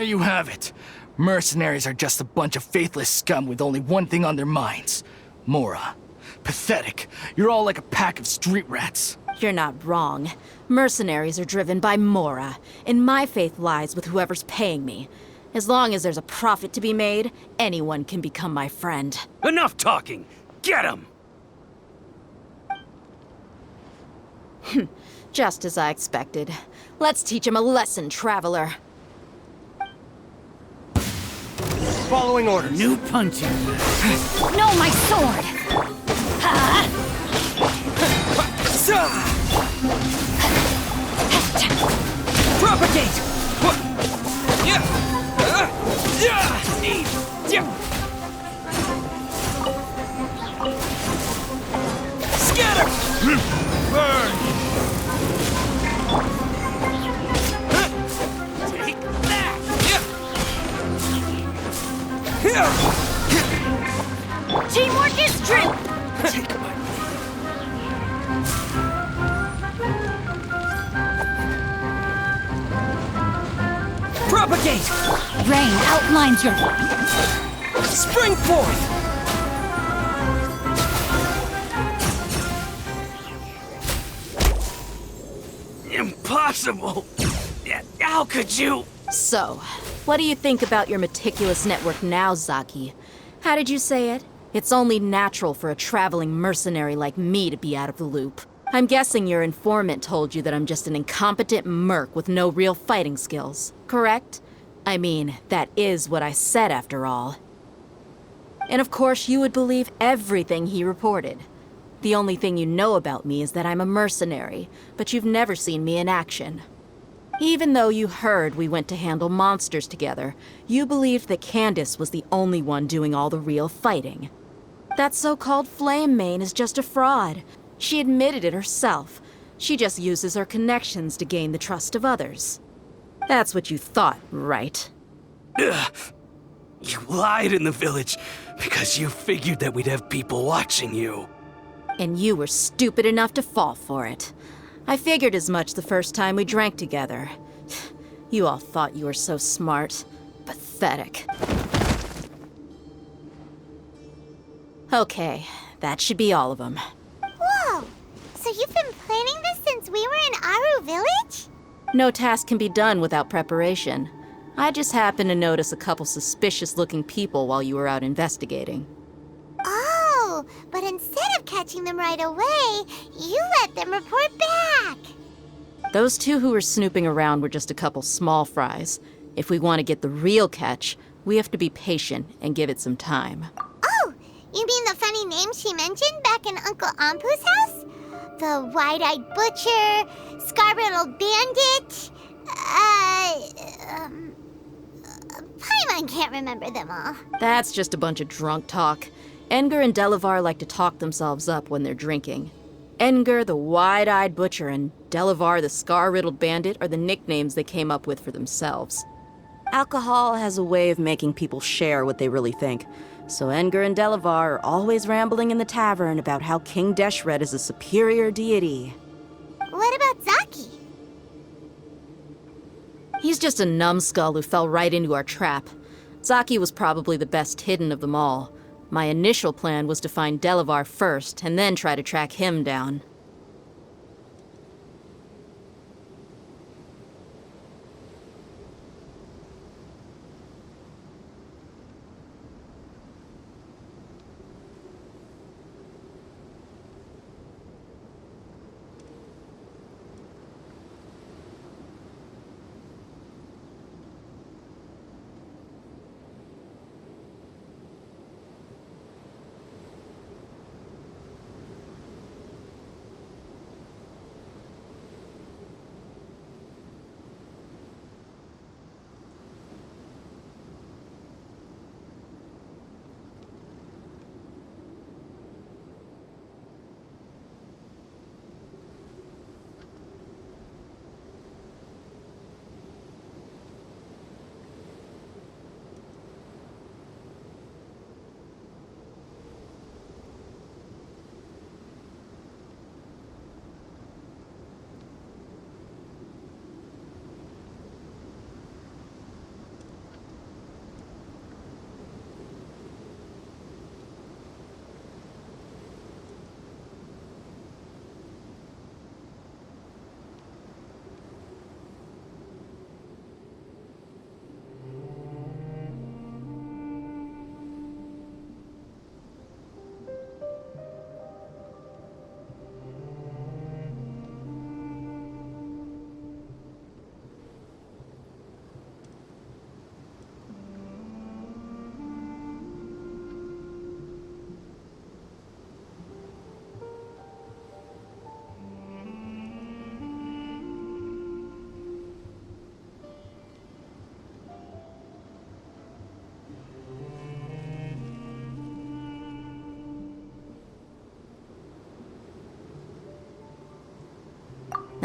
There you have it. Mercenaries are just a bunch of faithless scum with only one thing on their minds. Mora. Pathetic. You're all like a pack of street rats. You're not wrong. Mercenaries are driven by Mora, and my faith lies with whoever's paying me. As long as there's a profit to be made, anyone can become my friend. Enough talking! Get him! Just as I expected. Let's teach him a lesson, traveler. Following orders. New punching. No, my sword! Propagate! Scatter! Burn! Take that! Teamwork is strength! Take my... Propagate! Rain outlines your... Spring forth! Impossible! How could you? So, what do you think about your meticulous network now, Zaki? How did you say it? It's only natural for a traveling mercenary like me to be out of the loop. I'm guessing your informant told you that I'm just an incompetent merc with no real fighting skills, correct? I mean, that is what I said after all. And of course, you would believe everything he reported. The only thing you know about me is that I'm a mercenary, but you've never seen me in action. Even though you heard we went to handle monsters together, you believed that Candace was the only one doing all the real fighting. That so-called Flame Mane is just a fraud. She admitted it herself. She just uses her connections to gain the trust of others. That's what you thought, right? Ugh. You lied in the village because you figured that we'd have people watching you. And you were stupid enough to fall for it. I figured as much the first time we drank together. You all thought you were so smart. Pathetic. Okay, that should be all of them. Whoa! So you've been planning this since we were in Aru Village? No task can be done without preparation. I just happened to notice a couple suspicious-looking people while you were out investigating. Oh, but instead of catching them right away, you let them report back. Those two who were snooping around were just a couple small fries. If we want to get the real catch, we have to be patient and give it some time. Oh, you mean the funny name she mentioned back in Uncle Ampu's house? The wide-eyed butcher, scar-riddled bandit, Paimon can't remember them all. That's just a bunch of drunk talk. Edgar and Delavar like to talk themselves up when they're drinking. Edgar, the wide-eyed butcher, and Delavar, the scar-riddled bandit, are the nicknames they came up with for themselves. Alcohol has a way of making people share what they really think. So Edgar and Delavar are always rambling in the tavern about how King Deshret is a superior deity. What about Zaki? He's just a numbskull who fell right into our trap. Zaki was probably the best hidden of them all. My initial plan was to find Delavar first, and then try to track him down.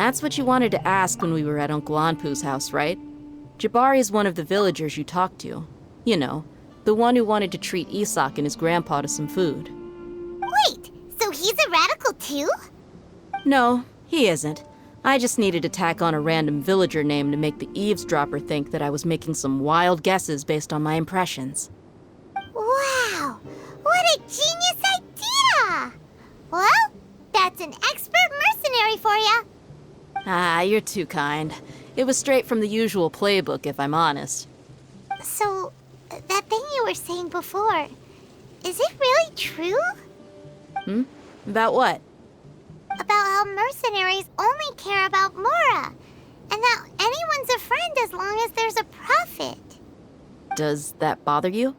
That's what you wanted to ask when we were at Uncle Anpu's house, right? Jabari is one of the villagers you talked to. You know, the one who wanted to treat Isak and his grandpa to some food. Wait, so he's a radical too? No, he isn't. I just needed to tack on a random villager name to make the eavesdropper think that I was making some wild guesses based on my impressions. Wow, what a genius idea! Well, that's an expert mercenary for ya. Ah, you're too kind. It was straight from the usual playbook, if I'm honest. So, that thing you were saying before, is it really true? About what? About how mercenaries only care about Mora, and that anyone's a friend as long as there's a profit. Does that bother you?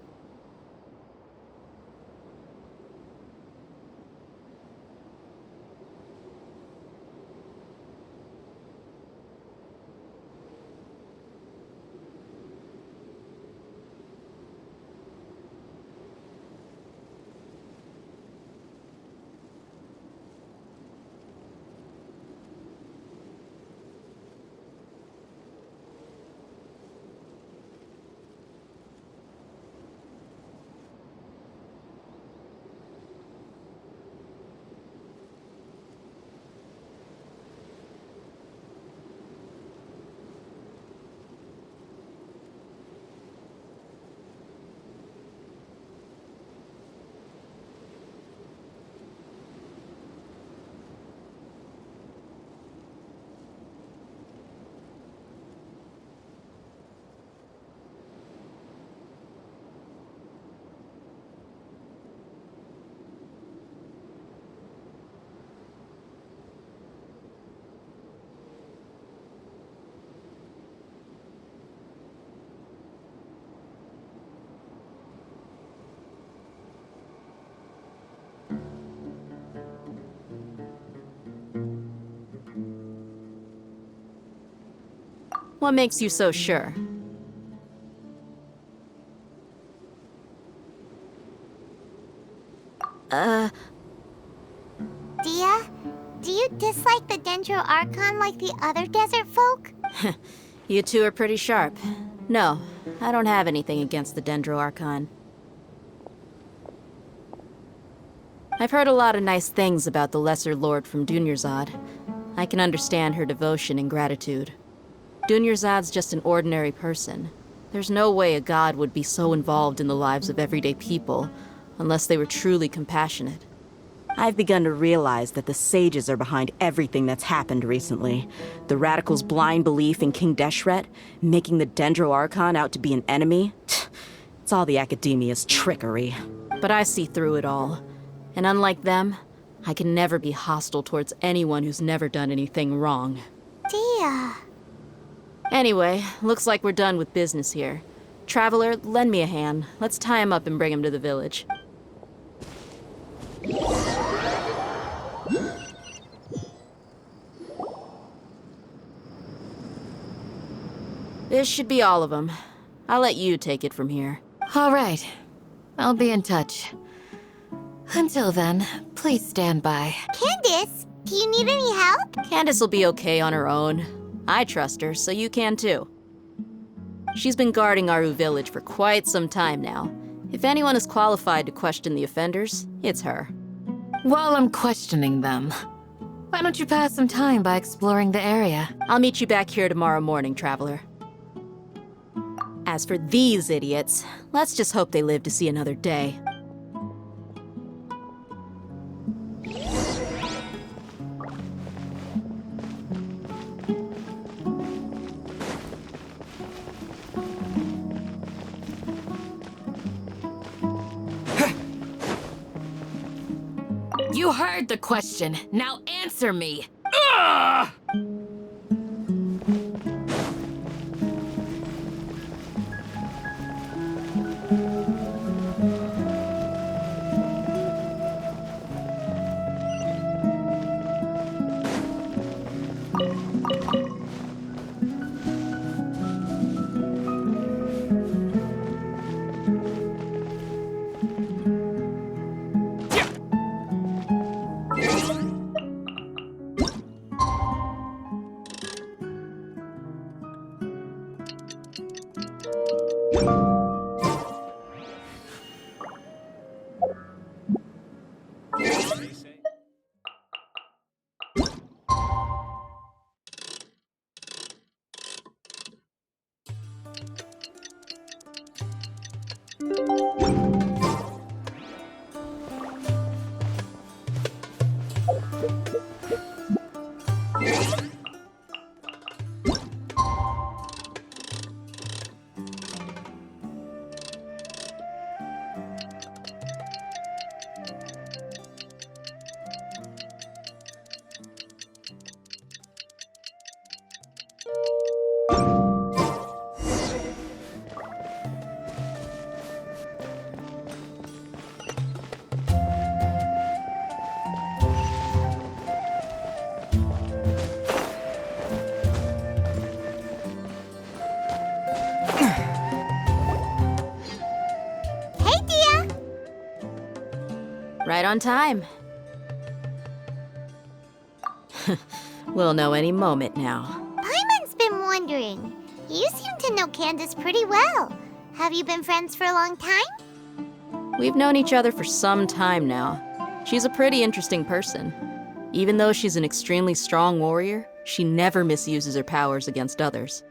What makes you so sure? Dia, do you dislike the Dendro Archon like the other desert folk? You two are pretty sharp. No, I don't have anything against the Dendro Archon. I've heard a lot of nice things about the Lesser Lord from Dunyarzad. I can understand her devotion and gratitude. Dunyarzad's just an ordinary person. There's no way a god would be so involved in the lives of everyday people, unless they were truly compassionate. I've begun to realize that the sages are behind everything that's happened recently. The radicals' blind belief in King Deshret, making the Dendro Archon out to be an enemy. It's all the academia's trickery. But I see through it all. And unlike them, I can never be hostile towards anyone who's never done anything wrong. Dia. Anyway, looks like we're done with business here. Traveler, lend me a hand. Let's tie him up and bring him to the village. This should be all of them. I'll let you take it from here. All right. I'll be in touch. Until then, please stand by. Candace, do you need any help? Candace will be okay on her own. I trust her, so you can too. She's been guarding Aru village for quite some time now. If anyone is qualified to question the offenders, it's her. While I'm questioning them, why don't you pass some time by exploring the area? I'll meet you back here tomorrow morning, Traveler. As for these idiots, let's just hope they live to see another day. You heard the question. Now answer me. Hey, Dia! Right on time. We'll know any moment now. Paimon's been wondering. You seem to know Candace pretty well. Have you been friends for a long time? We've known each other for some time now. She's a pretty interesting person. Even though she's an extremely strong warrior, she never misuses her powers against others.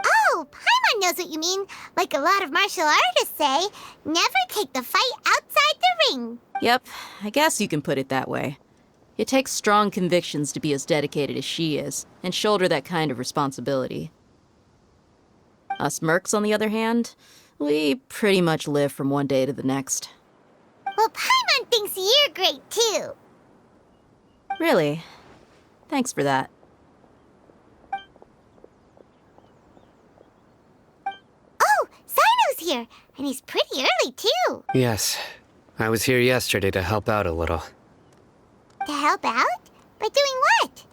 Oh, Paimon knows what you mean. Like a lot of martial artists say, never take the fight outside the ring. Yep, I guess you can put it that way. It takes strong convictions to be as dedicated as she is, and shoulder that kind of responsibility. Us mercs, on the other hand, we pretty much live from one day to the next. Well, Paimon thinks you're great too. Really? Thanks for that. Oh, Sino's here, and he's pretty early too. Yes. I was here yesterday to help out a little. To help out? By doing what?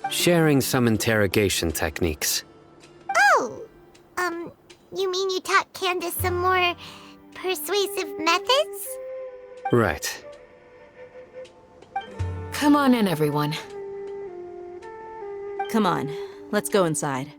Sharing some interrogation techniques. Oh, you mean you taught Candace some more persuasive methods? Right. Come on in, everyone. Come on, let's go inside.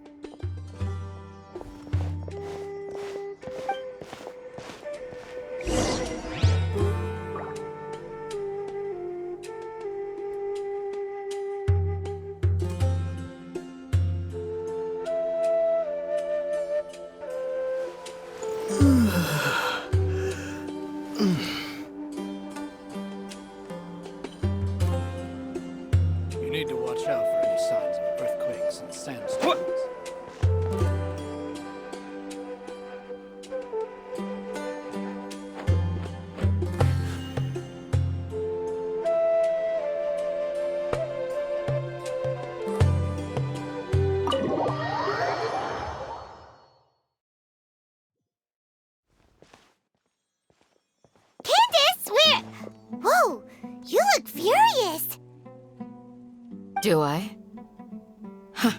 You need to watch out for any signs of earthquakes and sandstorms. Candace, where? Whoa, you look furious. Do I? Huh.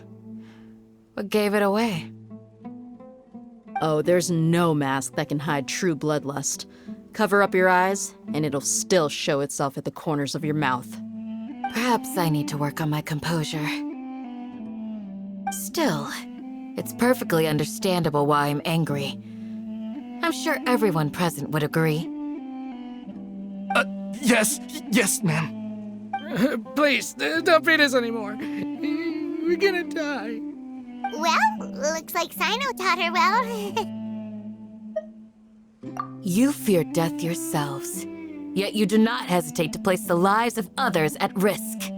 What gave it away? Oh, there's no mask that can hide true bloodlust. Cover up your eyes, and it'll still show itself at the corners of your mouth. Perhaps I need to work on my composure. Still, it's perfectly understandable why I'm angry. I'm sure everyone present would agree. Yes, ma'am. Please, don't beat us anymore. We're gonna die. Well, looks like Sino taught her well. You fear death yourselves, yet you do not hesitate to place the lives of others at risk.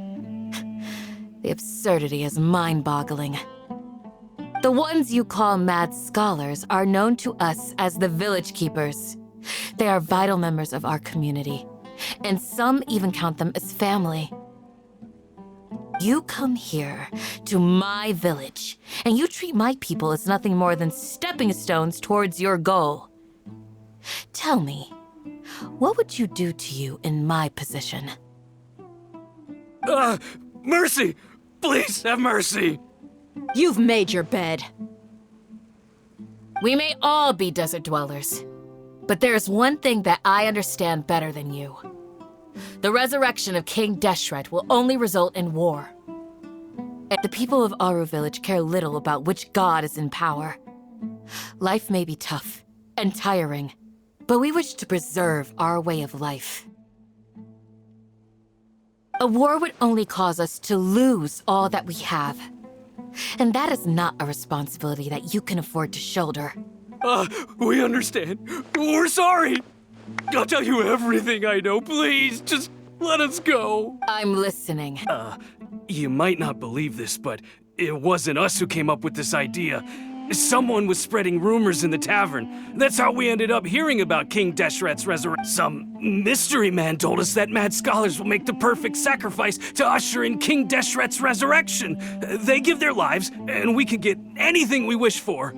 The absurdity is mind-boggling. The ones you call mad scholars are known to us as the Village Keepers. They are vital members of our community, and some even count them as family. You come here to my village, and you treat my people as nothing more than stepping stones towards your goal. Tell me, what would you do to you in my position? Mercy! Please have mercy! You've made your bed. We may all be desert dwellers, but there's one thing that I understand better than you. The resurrection of King Deshret will only result in war. And the people of Aru Village care little about which god is in power. Life may be tough and tiring, but we wish to preserve our way of life. A war would only cause us to lose all that we have. And that is not a responsibility that you can afford to shoulder. We understand. We're sorry. I'll tell you everything I know. Please, just let us go. I'm listening. You might not believe this, but it wasn't us who came up with this idea. Someone was spreading rumors in the tavern. That's how we ended up hearing about King Deshret's resurrection. Some mystery man told us that mad scholars will make the perfect sacrifice to usher in King Deshret's resurrection. They give their lives, and we can get anything we wish for.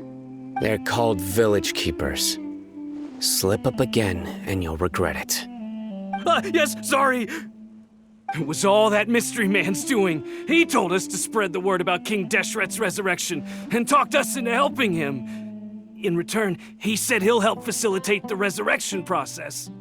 They're called Village Keepers. Slip up again, and you'll regret it. Yes, sorry. It was all that mystery man's doing. He told us to spread the word about King Deshret's resurrection and talked us into helping him. In return, he said he'll help facilitate the resurrection process.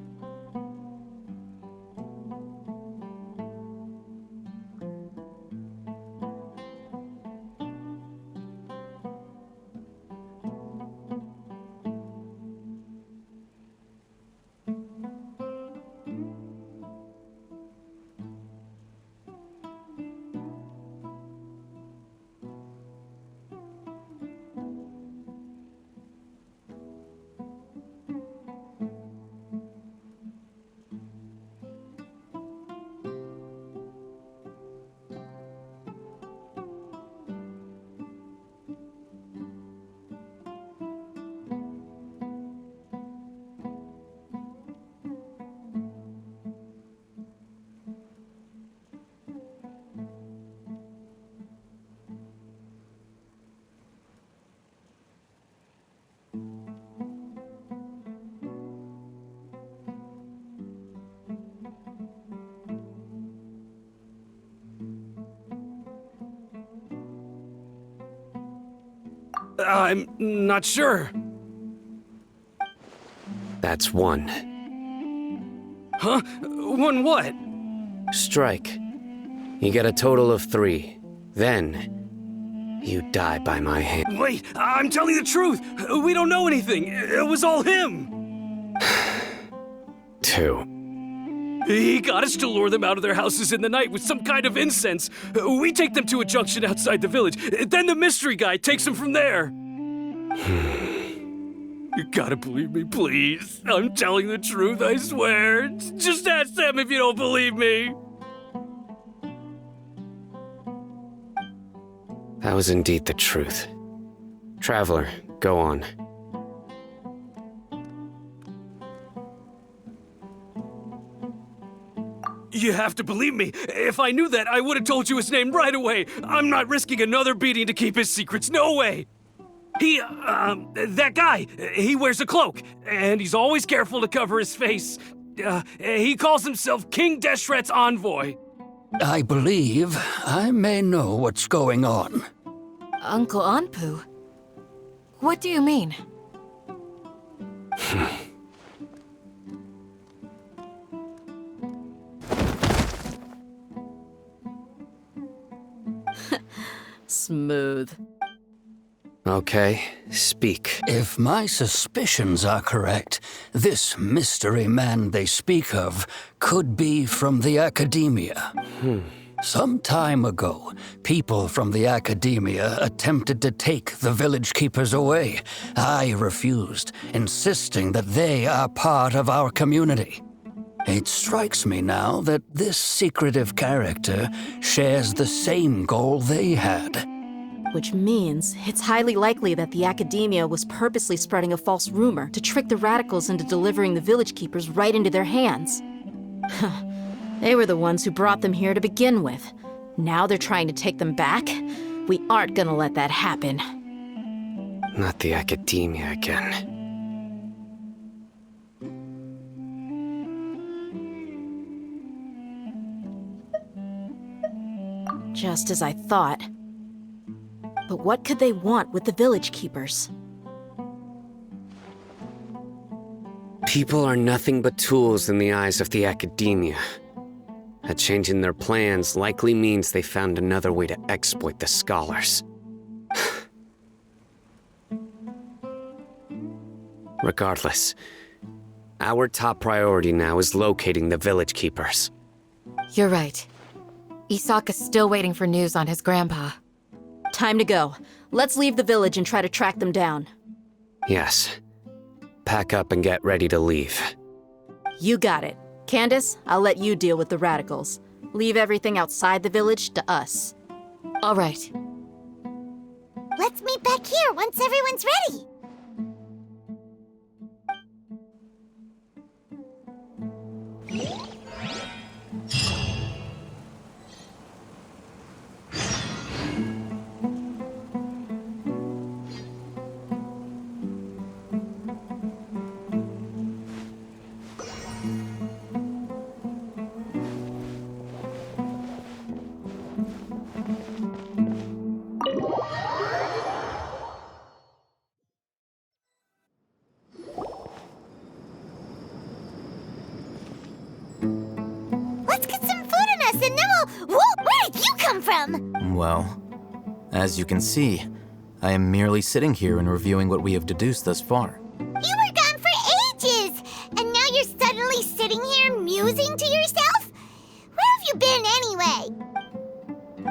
I'm not sure. That's 1. Huh? 1 what? Strike. You get a total of 3. Then, you die by my hand. Wait, I'm telling the truth. We don't know anything. It was all him. 2. He got us to lure them out of their houses in the night with some kind of incense. We take them to a junction outside the village. Then the mystery guy takes them from there. You gotta believe me, please. I'm telling the truth, I swear. Just ask them if you don't believe me. That was indeed the truth. Traveler, go on. You have to believe me. If I knew that, I would have told you his name right away. I'm not risking another beating to keep his secrets. No way. That guy, he wears a cloak, and he's always careful to cover his face. He calls himself King Deshret's envoy. I believe I may know what's going on. Uncle Anpu? What do you mean? Smooth. Okay, speak. If my suspicions are correct, this mystery man they speak of could be from the Academia. Some time ago, people from the Academia attempted to take the village keepers away. I refused, insisting that they are part of our community. It strikes me now that this secretive character shares the same goal they had. Which means it's highly likely that the Academia was purposely spreading a false rumor to trick the radicals into delivering the village keepers right into their hands. They were the ones who brought them here to begin with. Now they're trying to take them back? We aren't gonna let that happen. Not the Academia again. Just as I thought. But what could they want with the village keepers? People are nothing but tools in the eyes of the Academia. A change in their plans likely means they found another way to exploit the scholars. Regardless, our top priority now is locating the village keepers. You're right. Isaka's still waiting for news on his grandpa. Time to go. Let's leave the village and try to track them down. Yes. Pack up and get ready to leave. You got it. Candace, I'll let you deal with the radicals. Leave everything outside the village to us. All right. Let's meet back here once everyone's ready. Let's get some food in us and then we'll... Whoa, where did you come from? Well, as you can see, I am merely sitting here and reviewing what we have deduced thus far. You were gone for ages, and now you're suddenly sitting here musing to yourself? Where have you been anyway?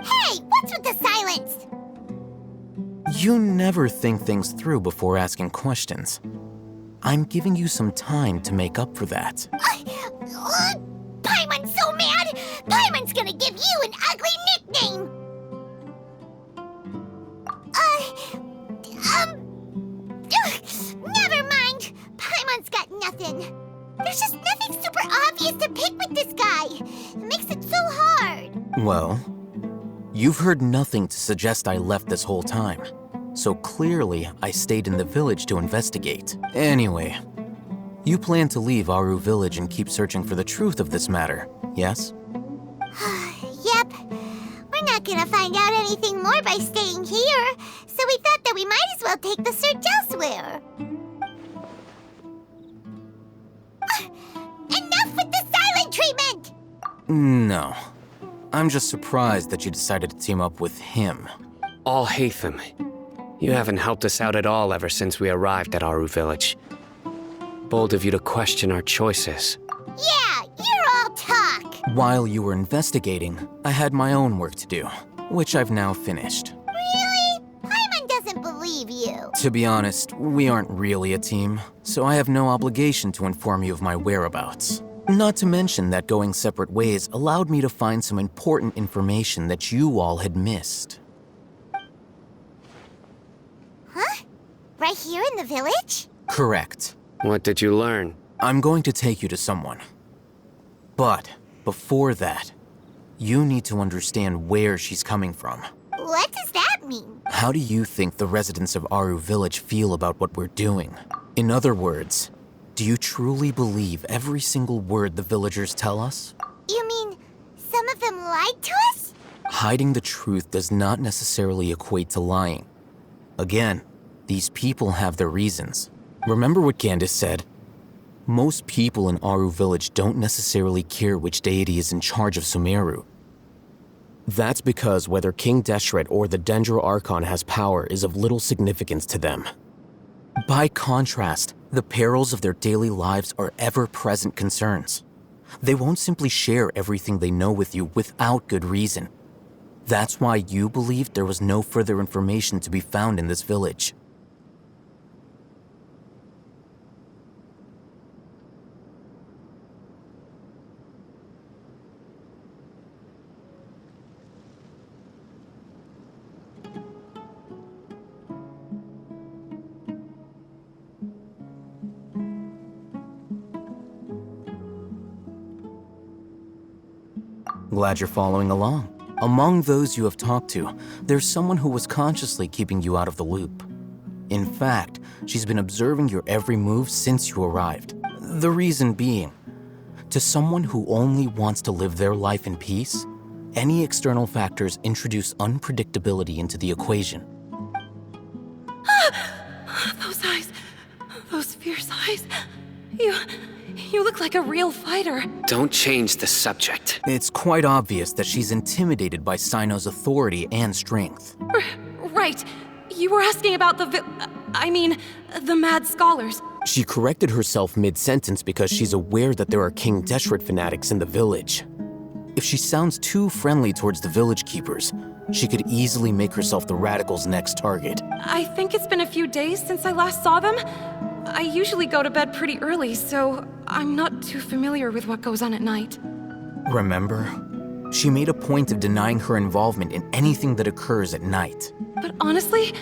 Hey, what's with the silence? You never think things through before asking questions. I'm giving you some time to make up for that. Paimon's so mad! Paimon's gonna give you an ugly nickname! Never mind. Paimon's got nothing. There's just nothing super obvious to pick with this guy. It makes it so hard. Well, you've heard nothing to suggest I left this whole time. So clearly, I stayed in the village to investigate. Anyway, you plan to leave Aru village and keep searching for the truth of this matter, yes? Yep. We're not gonna find out anything more by staying here, so So we thought that we might as well take the search elsewhere. Enough with the silent treatment! No. I'm just surprised that you decided to team up with him. Alhaitham, you haven't helped us out at all ever since we arrived at Aru Village. Bold of you to question our choices. Yeah, you're all talk. While you were investigating, I had my own work to do, which I've now finished. Really? Paimon doesn't believe you. To be honest, we aren't really a team, so I have no obligation to inform you of my whereabouts. Not to mention that going separate ways allowed me to find some important information that you all had missed. Huh? Right here in the village? Correct. What did you learn? I'm going to take you to someone. But before that, you need to understand where she's coming from. What does that mean? How do you think the residents of Aru Village feel about what we're doing? In other words, do you truly believe every single word the villagers tell us? You mean some of them lied to us? Hiding the truth does not necessarily equate to lying. Again, these people have their reasons. Remember what Candace said? Most people in Aru Village don't necessarily care which deity is in charge of Sumeru. That's because whether King Deshret or the Dendro Archon has power is of little significance to them. By contrast, the perils of their daily lives are ever-present concerns. They won't simply share everything they know with you without good reason. That's why you believed there was no further information to be found in this village. Glad you're following along. Among those you have talked to, there's someone who was consciously keeping you out of the loop. In fact, she's been observing your every move since you arrived. The reason being, to someone who only wants to live their life in peace, any external factors introduce unpredictability into the equation. Those eyes. Those fierce eyes. You look like a real fighter. Don't change the subject. It's quite obvious that she's intimidated by Sino's authority and strength. Right. You were asking about the mad scholars. She corrected herself mid-sentence because she's aware that there are King Deshret fanatics in the village. If she sounds too friendly towards the village keepers, she could easily make herself the radicals' next target. I think it's been a few days since I last saw them. I usually go to bed pretty early, so I'm not too familiar with what goes on at night. Remember? She made a point of denying her involvement in anything that occurs at night. But honestly,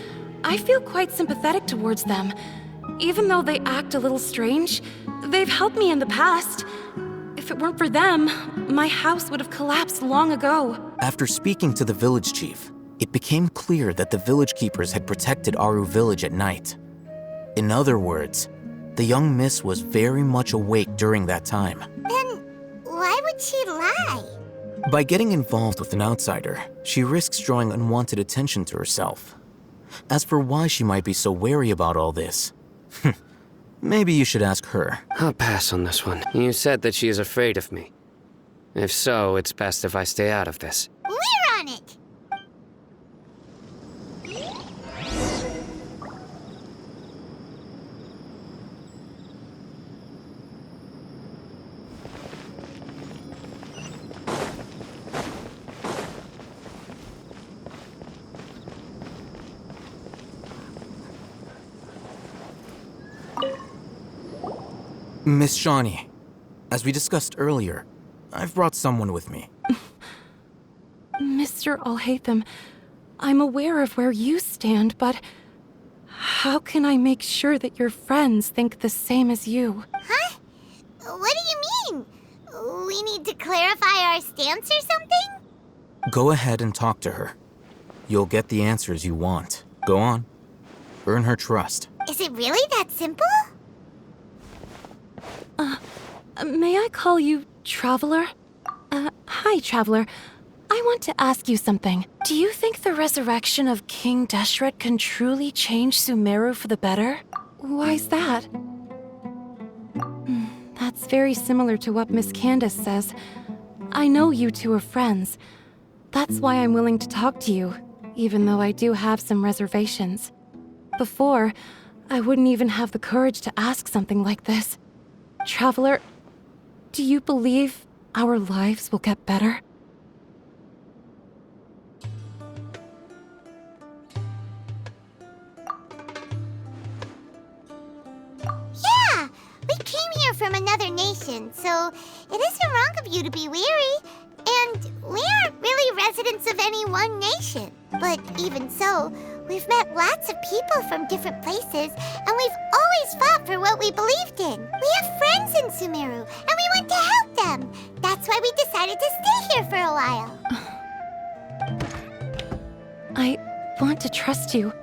I feel quite sympathetic towards them. Even though they act a little strange, they've helped me in the past. If it weren't for them, my house would have collapsed long ago. After speaking to the village chief, it became clear that the village keepers had protected Aru Village at night. In other words, the young miss was very much awake during that time. Then why would she lie? By getting involved with an outsider, she risks drawing unwanted attention to herself. As for why she might be so wary about all this, maybe you should ask her. I'll pass on this one. You said that she is afraid of me. If so, it's best if I stay out of this. We're on it! Miss Shawnee, as we discussed earlier, I've brought someone with me. Mr. Alhaitham, I'm aware of where you stand, but how can I make sure that your friends think the same as you? Huh? What do you mean? We need to clarify our stance or something? Go ahead and talk to her. You'll get the answers you want. Go on. Earn her trust. Is it really that simple? May I call you Traveler? Hi, Traveler. I want to ask you something. Do you think the resurrection of King Deshret can truly change Sumeru for the better? Why's that? That's very similar to what Miss Candace says. I know you two are friends. That's why I'm willing to talk to you, even though I do have some reservations. Before, I wouldn't even have the courage to ask something like this. Traveler, do you believe our lives will get better? Yeah! We came here from another nation, so it isn't wrong of you to be weary. And we aren't really residents of any one nation. But even so, we've met lots of people from different places, and we've always fought for what we believed in. We have friends in Sumeru, and we want to help them. That's why we decided to stay here for a while. I want to trust you.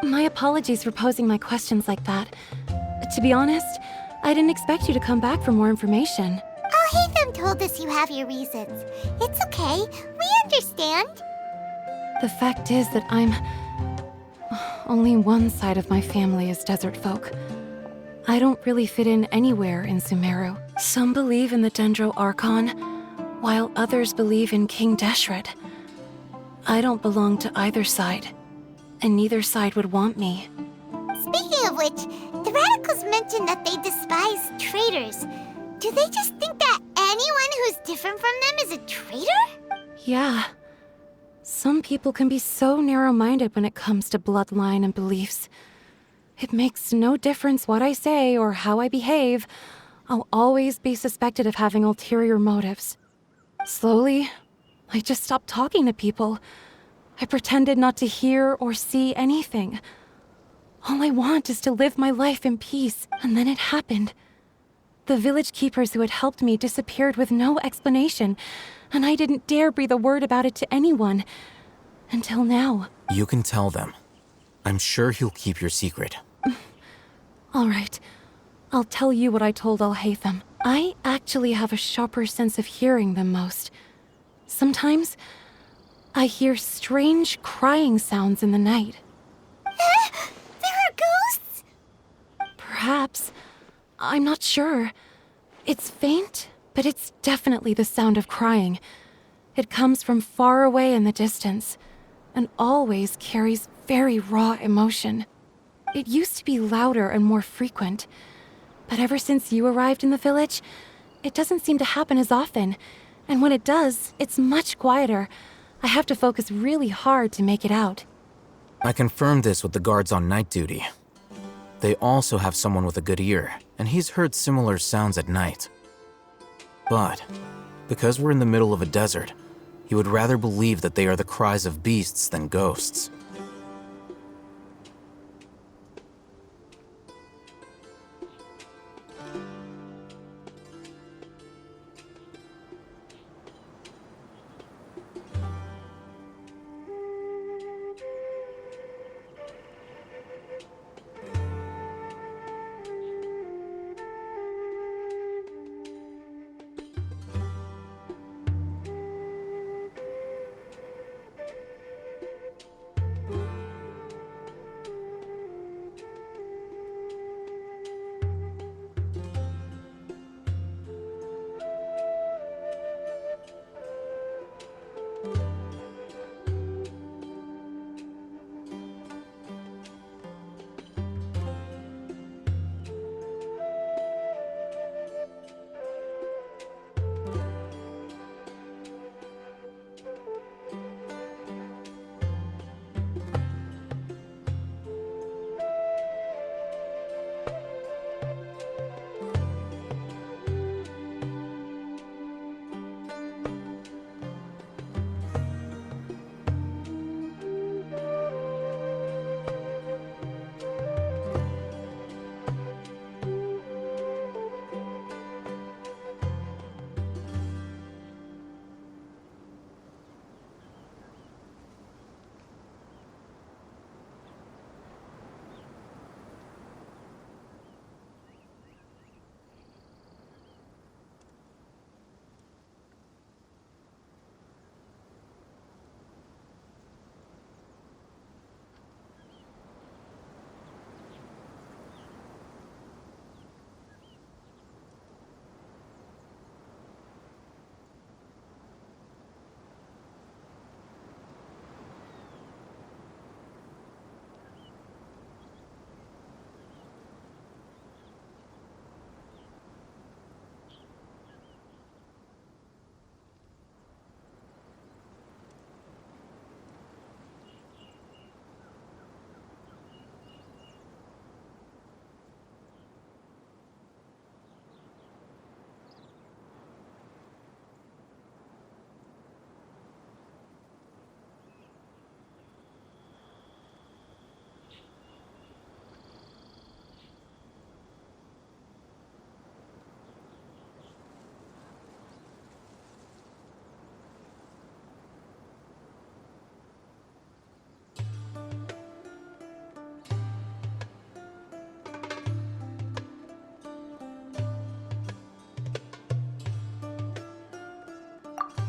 My apologies for posing my questions like that. To be honest, I didn't expect you to come back for more information. Oh, Hatham told us you have your reasons. It's okay. We understand. The fact is that only one side of my family is desert folk. I don't really fit in anywhere in Sumeru. Some believe in the Dendro Archon, while others believe in King Deshret. I don't belong to either side, and neither side would want me. Speaking of which, the radicals mentioned that they despise traitors. Do they just think that anyone who's different from them is a traitor? Yeah. Some people can be so narrow-minded when it comes to bloodline and beliefs. It makes no difference what I say or how I behave. I'll always be suspected of having ulterior motives. Slowly, I just stopped talking to people. I pretended not to hear or see anything. All I want is to live my life in peace, and then it happened. The village keepers who had helped me disappeared with no explanation, and I didn't dare breathe a word about it to anyone. Until now. You can tell them. I'm sure he'll keep your secret. All right. I'll tell you what I told Al-Haytham. I actually have a sharper sense of hearing than most. Sometimes, I hear strange crying sounds in the night. There are ghosts? Perhaps. I'm not sure. It's faint, but it's definitely the sound of crying. It comes from far away in the distance, and always carries very raw emotion. It used to be louder and more frequent, but ever since you arrived in the village, it doesn't seem to happen as often, and when it does, it's much quieter. I have to focus really hard to make it out. I confirmed this with the guards on night duty. They also have someone with a good ear, and he's heard similar sounds at night. But, because we're in the middle of a desert, he would rather believe that they are the cries of beasts than ghosts.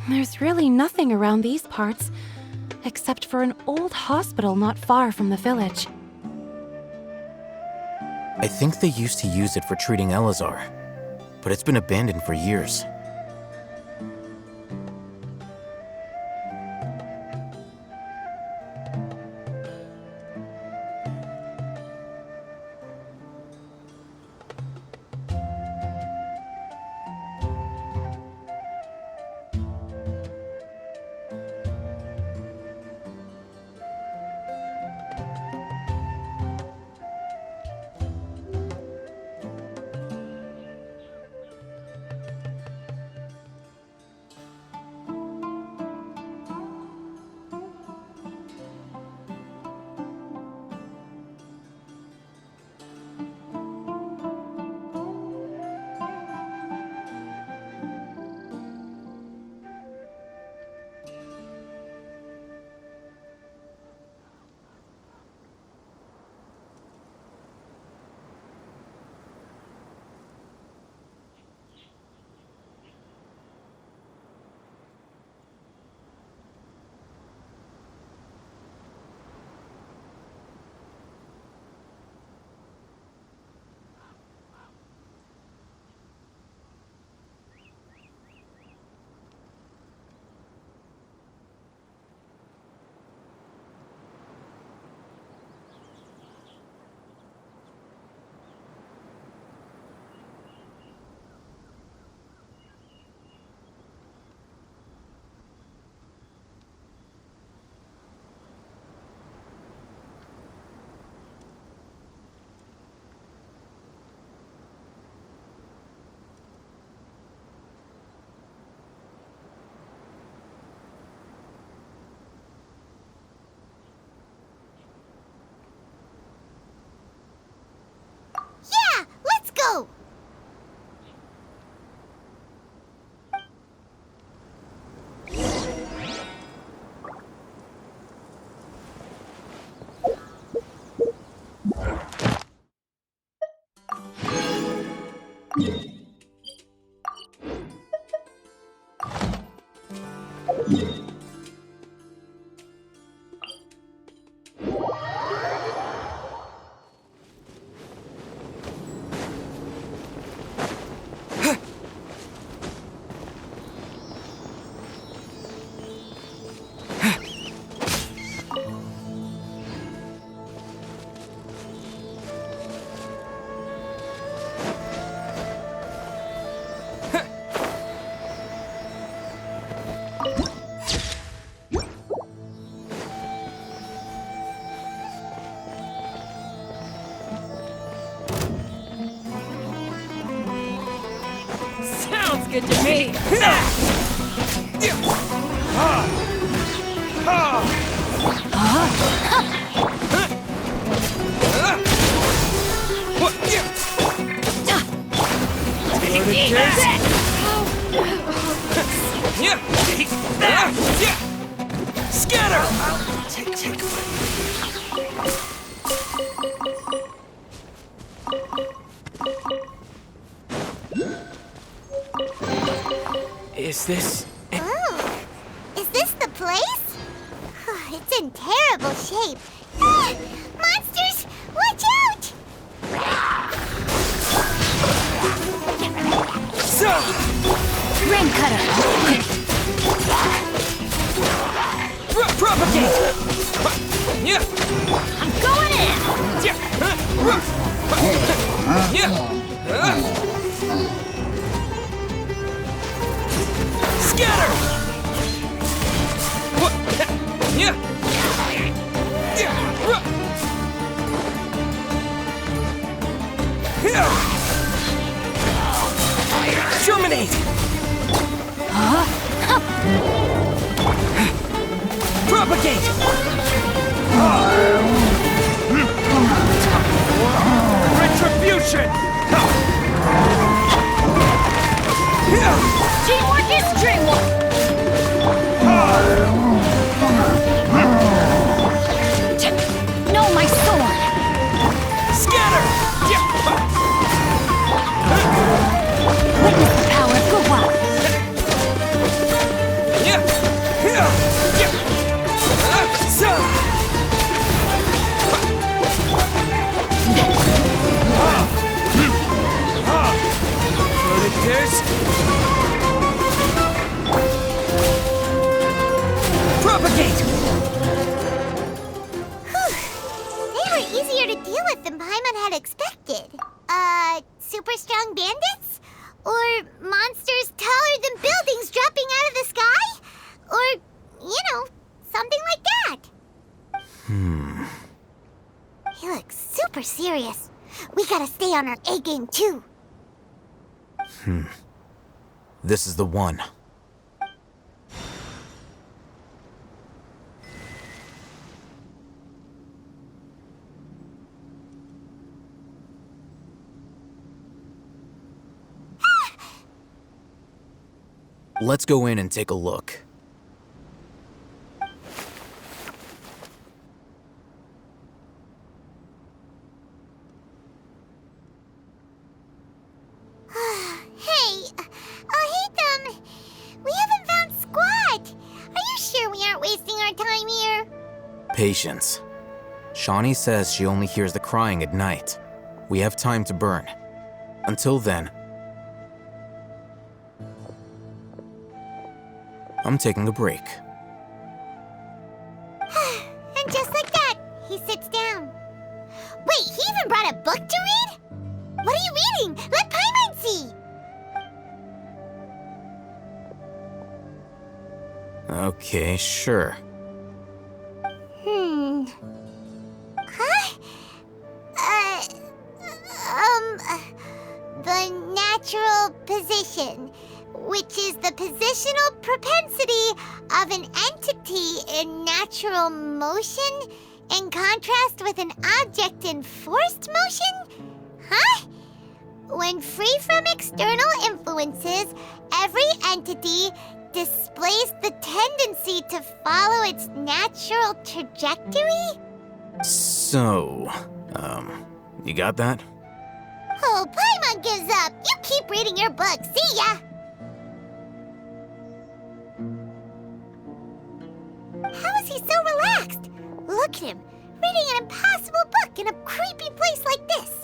There's really nothing around these parts, except for an old hospital not far from the village. I think they used to use it for treating Elazar, but it's been abandoned for years. Yeah, let's go! Sounds good to me. Is this... Oh, is this the place? It's in terrible shape. Ah, monsters, watch out! Rain cutter. Propagate! I'm going in. Scatter! Terminate! Propagate! Retribution! Teamwork is dreamwork. Know my sword. Scatter! Witness the power of Gua. Propagate! They were easier to deal with than Paimon had expected. Super strong bandits? Or monsters taller than buildings dropping out of the sky? Or, something like that. He looks super serious. We gotta stay on our A game too. This is the one. Let's go in and take a look. Hey, we haven't found Squat. Are you sure we aren't wasting our time here? Patience. Shawnee says she only hears the crying at night. We have time to burn. Until then, I'm taking a break. And just like that, he sits down. Wait, he even brought a book to read? What are you reading? Let Paimon see! Okay, sure. Huh? The natural position, which is the positional propensity of an entity in natural motion in contrast with an object in forced motion? Huh? When free from external influences, every entity displays the tendency to follow its natural trajectory? So, you got that? Oh, Paimon gives up. You keep reading your book. See ya! How is he so relaxed? Look at him, reading an impossible book in a creepy place like this.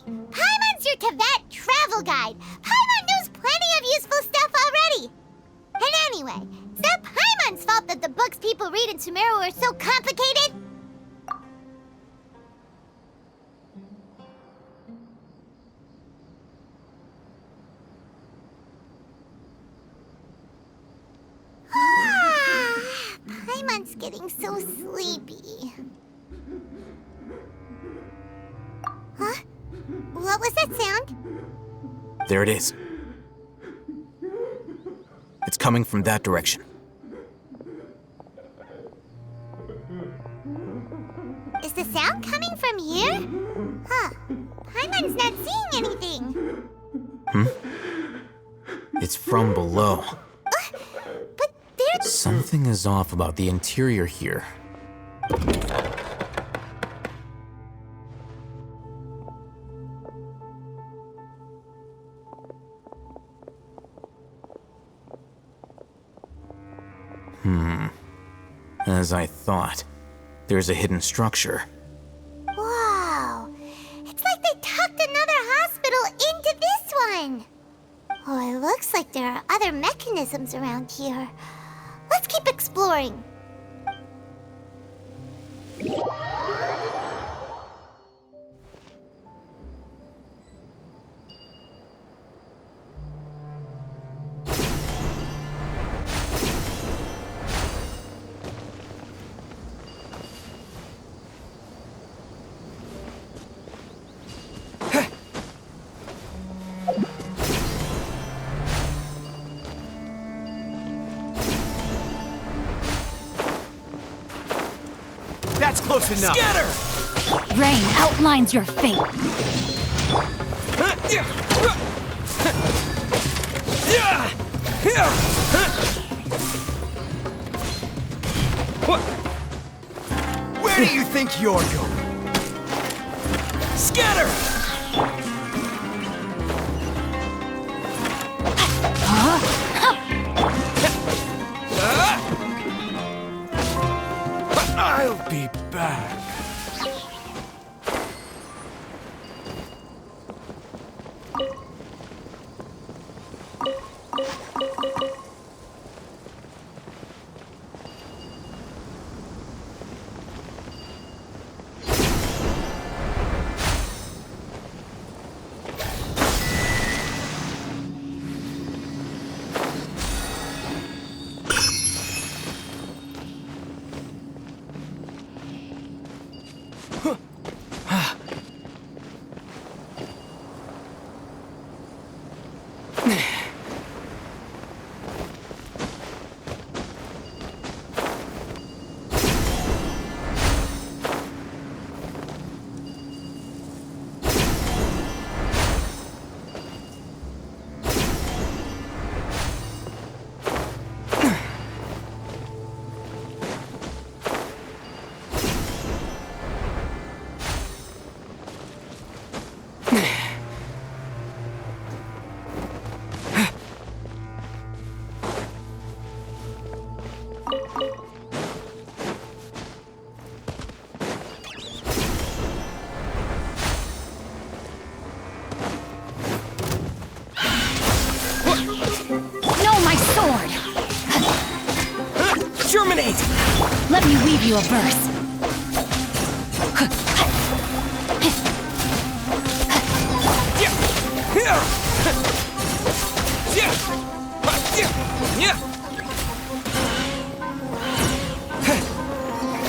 Paimon's your Tibet travel guide. Paimon knows plenty of useful stuff already. And anyway, it's not Paimon's fault that the books people read in Sumeru are so complicated. Paimon's getting so sleepy. Huh? What was that sound? There it is. It's coming from that direction. Is the sound coming from here? Huh. Paimon's not seeing anything. It's from below. But there's... Something is off about the interior here. As I thought, there's a hidden structure. Wow. It's like they tucked another hospital into this one. Oh, it looks like there are other mechanisms around here. Let's keep exploring. That's close enough. Scatter! Rain outlines your fate. Where do you think you're going? Scatter! I'll be back. Germinate! Let me weave you a verse.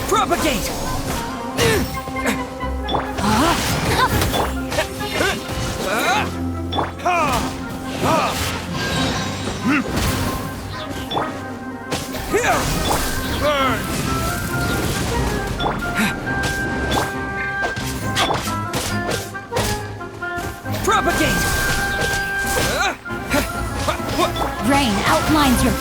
Propagate! Burn! Propagate! Rain outlines your...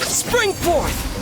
Spring forth!